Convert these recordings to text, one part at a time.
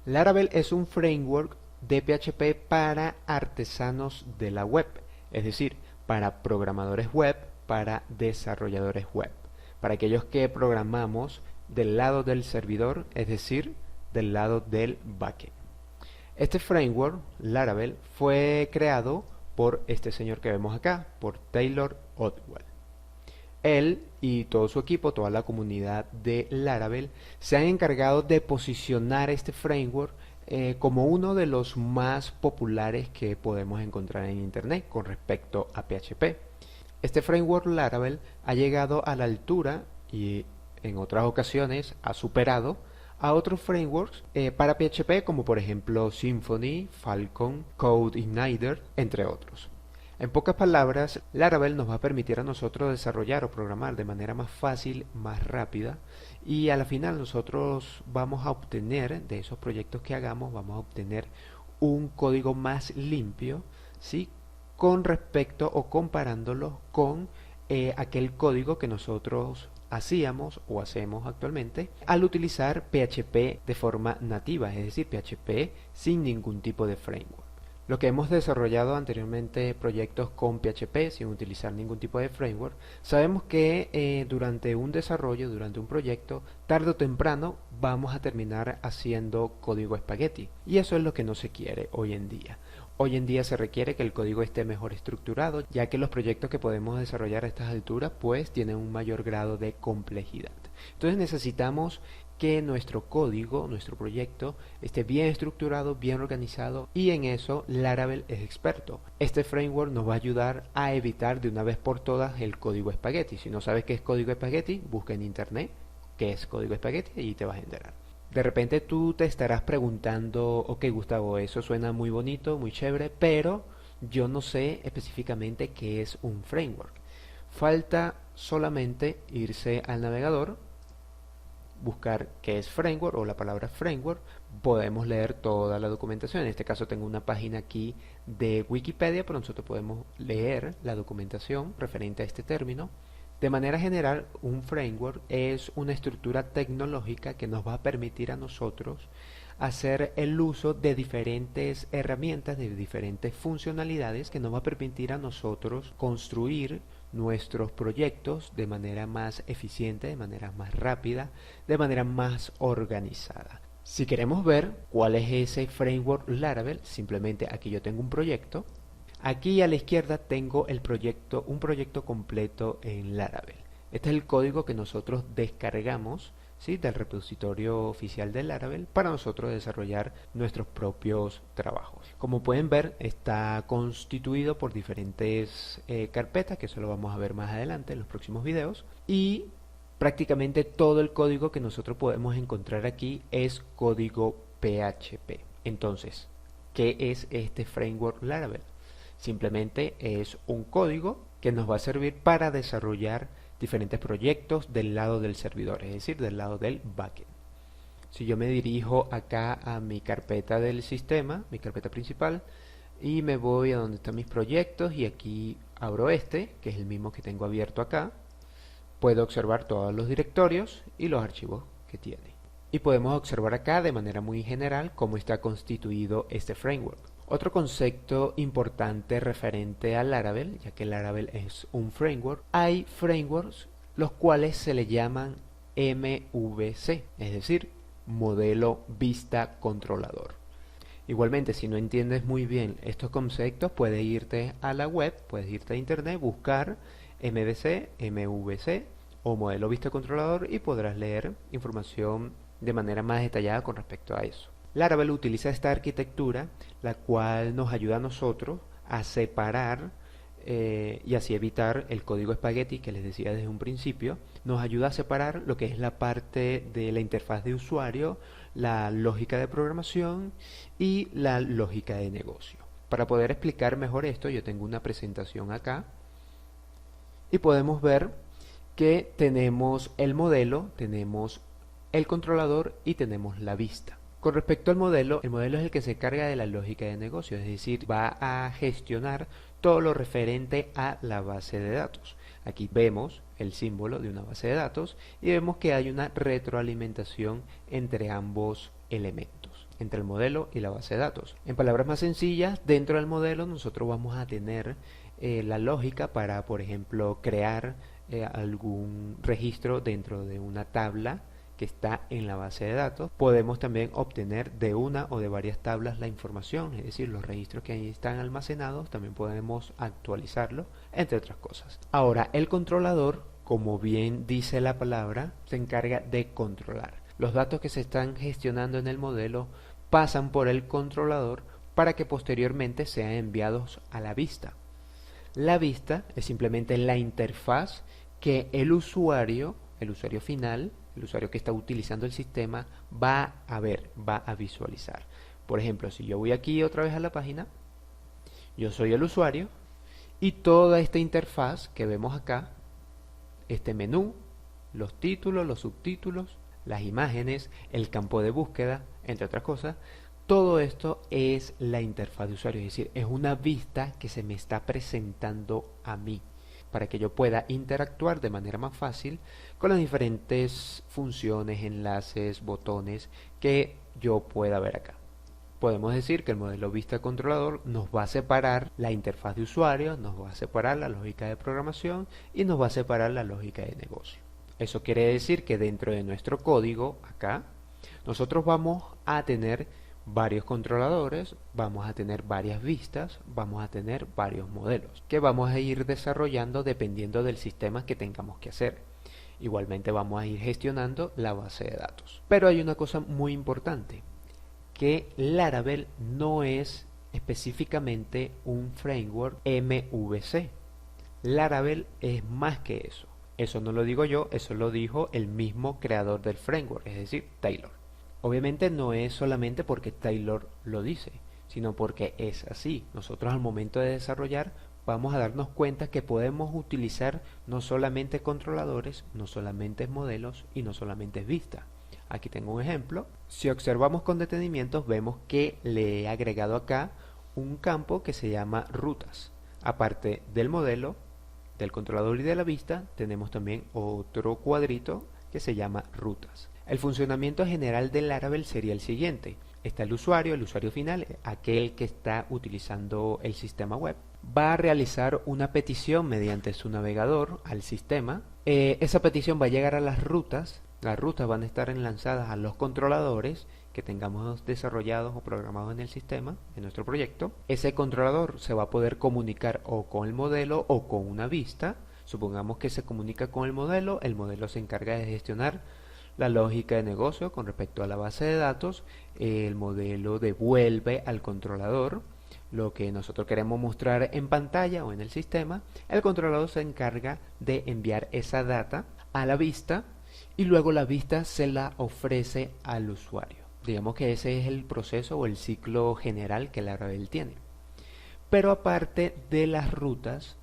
Laravel es un framework de PHP para artesanos de la web, es decir, para programadores web, para desarrolladores web, para aquellos que programamos del lado del servidor, es decir, del lado del backend. Este framework, Laravel, fue creado por este señor que vemos acá, por Taylor Otwell. Él y todo su equipo, toda la comunidad de Laravel, se han encargado de posicionar este framework como uno de los más populares que podemos encontrar en Internet con respecto a PHP. Este framework Laravel ha llegado a la altura y en otras ocasiones ha superado a otros frameworks para PHP como por ejemplo Symfony, Falcon, CodeIgniter, entre otros. En pocas palabras, Laravel nos va a permitir a nosotros desarrollar o programar de manera más fácil, más rápida, y a la final nosotros vamos a obtener, de esos proyectos que hagamos, vamos a obtener un código más limpio, ¿sí? Con respecto o comparándolo con aquel código que nosotros hacíamos o hacemos actualmente al utilizar PHP de forma nativa, es decir, PHP sin ningún tipo de framework. Lo que hemos desarrollado anteriormente proyectos con PHP sin utilizar ningún tipo de framework, sabemos que durante un desarrollo, durante un proyecto, tarde o temprano vamos a terminar haciendo código espagueti. Y eso es lo que no se quiere hoy en día. Hoy en día se requiere que el código esté mejor estructurado, ya que los proyectos que podemos desarrollar a estas alturas pues tienen un mayor grado de complejidad. Entonces necesitamos que nuestro código, nuestro proyecto, esté bien estructurado, bien organizado, y en eso Laravel es experto. Este framework nos va a ayudar a evitar de una vez por todas el código espagueti. Si no sabes qué es código espagueti, busca en internet qué es código espagueti y te vas a enterar. De repente tú te estarás preguntando, ok Gustavo, eso suena muy bonito, muy chévere, pero yo no sé específicamente qué es un framework. Falta solamente irse al navegador, buscar qué es framework o la palabra framework, podemos leer toda la documentación. En este caso tengo una página aquí de Wikipedia, pero nosotros podemos leer la documentación referente a este término. De manera general, un framework es una estructura tecnológica que nos va a permitir a nosotros hacer el uso de diferentes herramientas, de diferentes funcionalidades que nos va a permitir a nosotros construir nuestros proyectos de manera más eficiente, de manera más rápida, de manera más organizada. Si queremos ver cuál es ese framework Laravel, simplemente aquí yo tengo un proyecto. Aquí a la izquierda tengo el proyecto, un proyecto completo en Laravel. Este es el código que nosotros descargamos, ¿sí?, del repositorio oficial de Laravel para nosotros desarrollar nuestros propios trabajos. Como pueden ver, está constituido por diferentes carpetas, que eso lo vamos a ver más adelante en los próximos videos, y prácticamente todo el código que nosotros podemos encontrar aquí es código PHP. Entonces, ¿qué es este framework Laravel? Simplemente es un código que nos va a servir para desarrollar diferentes proyectos del lado del servidor, es decir, del lado del backend. Si yo me dirijo acá a mi carpeta del sistema, mi carpeta principal, y me voy a donde están mis proyectos y aquí abro este, que es el mismo que tengo abierto acá, puedo observar todos los directorios y los archivos que tiene. Y podemos observar acá de manera muy general cómo está constituido este framework. Otro concepto importante referente a Laravel, ya que Laravel es un framework, hay frameworks los cuales se le llaman MVC, es decir, modelo vista controlador. Igualmente, si no entiendes muy bien estos conceptos, puedes irte a la web, puedes irte a internet, buscar MVC, MVC o modelo vista controlador y podrás leer información de manera más detallada con respecto a eso. Laravel utiliza esta arquitectura, la cual nos ayuda a nosotros a separar y así evitar el código espagueti que les decía desde un principio. Nos ayuda a separar lo que es la parte de la interfaz de usuario, la lógica de programación y la lógica de negocio. Para poder explicar mejor esto, yo tengo una presentación acá y podemos ver que tenemos el modelo, tenemos el controlador y tenemos la vista. Con respecto al modelo, el modelo es el que se encarga de la lógica de negocio, es decir, va a gestionar todo lo referente a la base de datos. Aquí vemos el símbolo de una base de datos y vemos que hay una retroalimentación entre ambos elementos. entre el modelo y la base de datos. En palabras más sencillas, dentro del modelo nosotros vamos a tener la lógica para, por ejemplo, crear algún registro dentro de una tabla que está en la base de datos. Podemos también obtener de una o de varias tablas la información, es decir, los registros que ahí están almacenados, también podemos actualizarlos, entre otras cosas. Ahora, el controlador, como bien dice la palabra, se encarga de controlar. Los datos que se están gestionando en el modelo pasan por el controlador para que posteriormente sean enviados a la vista. La vista es simplemente la interfaz que el usuario final, el usuario que está utilizando el sistema, va a ver, va a visualizar. Por ejemplo, si yo voy aquí otra vez a la página, yo soy el usuario y toda esta interfaz que vemos acá, este menú, los títulos, los subtítulos, las imágenes, el campo de búsqueda, entre otras cosas, todo esto es la interfaz de usuario, es decir, es una vista que se me está presentando a mí para que yo pueda interactuar de manera más fácil con las diferentes funciones, enlaces, botones que yo pueda ver acá. Podemos decir que el modelo vista controlador nos va a separar la interfaz de usuario, nos va a separar la lógica de programación y nos va a separar la lógica de negocio. Eso quiere decir que dentro de nuestro código, acá, nosotros vamos a tener varios controladores, vamos a tener varias vistas, vamos a tener varios modelos que vamos a ir desarrollando dependiendo del sistema que tengamos que hacer. Igualmente vamos a ir gestionando la base de datos. Pero hay una cosa muy importante, que Laravel no es específicamente un framework MVC. Laravel es más que eso. Eso no lo digo yo, eso lo dijo el mismo creador del framework, es decir, Taylor. Obviamente no es solamente porque Taylor lo dice, sino porque es así. Nosotros al momento de desarrollar vamos a darnos cuenta que podemos utilizar no solamente controladores, no solamente modelos y no solamente vistas. Aquí tengo un ejemplo. Si observamos con detenimiento vemos que le he agregado acá un campo que se llama rutas. Aparte del modelo, del controlador y de la vista, tenemos también otro cuadrito que se llama rutas. El funcionamiento general del Laravel sería el siguiente. Está el usuario final, aquel que está utilizando el sistema web. Va a realizar una petición mediante su navegador al sistema. Esa petición va a llegar a las rutas. Las rutas van a estar enlazadas a los controladores que tengamos desarrollados o programados en el sistema, en nuestro proyecto. Ese controlador se va a poder comunicar o con el modelo o con una vista. Supongamos que se comunica con el modelo se encarga de gestionar la lógica de negocio con respecto a la base de datos. El modelo devuelve al controlador lo que nosotros queremos mostrar en pantalla o en el sistema. El controlador se encarga de enviar esa data a la vista y luego la vista se la ofrece al usuario. Digamos que ese es el proceso o el ciclo general que Laravel tiene. Pero aparte de las rutas,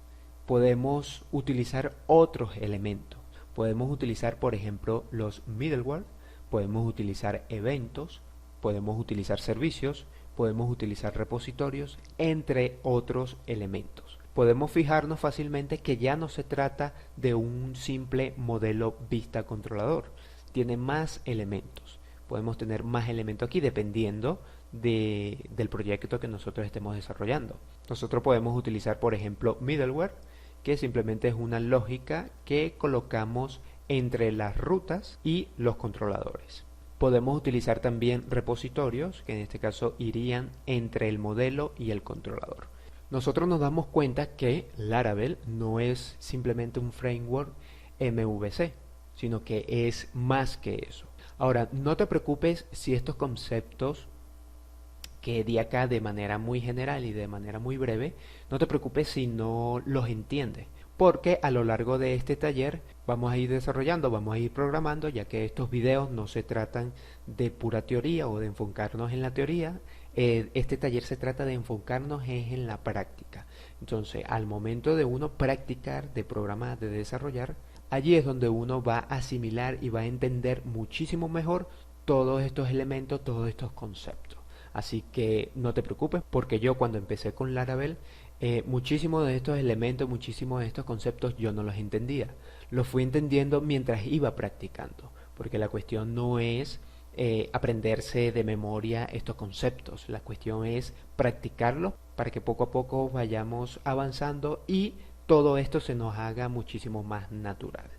podemos utilizar otros elementos. Podemos utilizar, por ejemplo, los middleware, podemos utilizar eventos, podemos utilizar servicios, podemos utilizar repositorios, entre otros elementos. Podemos fijarnos fácilmente que ya no se trata de un simple modelo vista controlador, tiene más elementos. Podemos tener más elementos aquí dependiendo del proyecto que nosotros estemos desarrollando. Nosotros podemos utilizar, por ejemplo, middleware, que simplemente es una lógica que colocamos entre las rutas y los controladores. Podemos utilizar también repositorios, que en este caso irían entre el modelo y el controlador. Nosotros nos damos cuenta que Laravel no es simplemente un framework MVC, sino que es más que eso. Ahora, no te preocupes si estos conceptos que di acá de manera muy general y de manera muy breve, no te preocupes si no los entiendes, porque a lo largo de este taller vamos a ir desarrollando, vamos a ir programando, ya que estos videos no se tratan de pura teoría o de enfocarnos en la teoría. Este taller se trata de enfocarnos en la práctica. Entonces, al momento de uno practicar, de programar, de desarrollar, allí es donde uno va a asimilar y va a entender muchísimo mejor todos estos elementos, todos estos conceptos. Así que no te preocupes, porque yo cuando empecé con Laravel, muchísimos de estos elementos, muchísimos de estos conceptos yo no los entendía. Los fui entendiendo mientras iba practicando, porque la cuestión no es aprenderse de memoria estos conceptos. La cuestión es practicarlo para que poco a poco vayamos avanzando y todo esto se nos haga muchísimo más natural.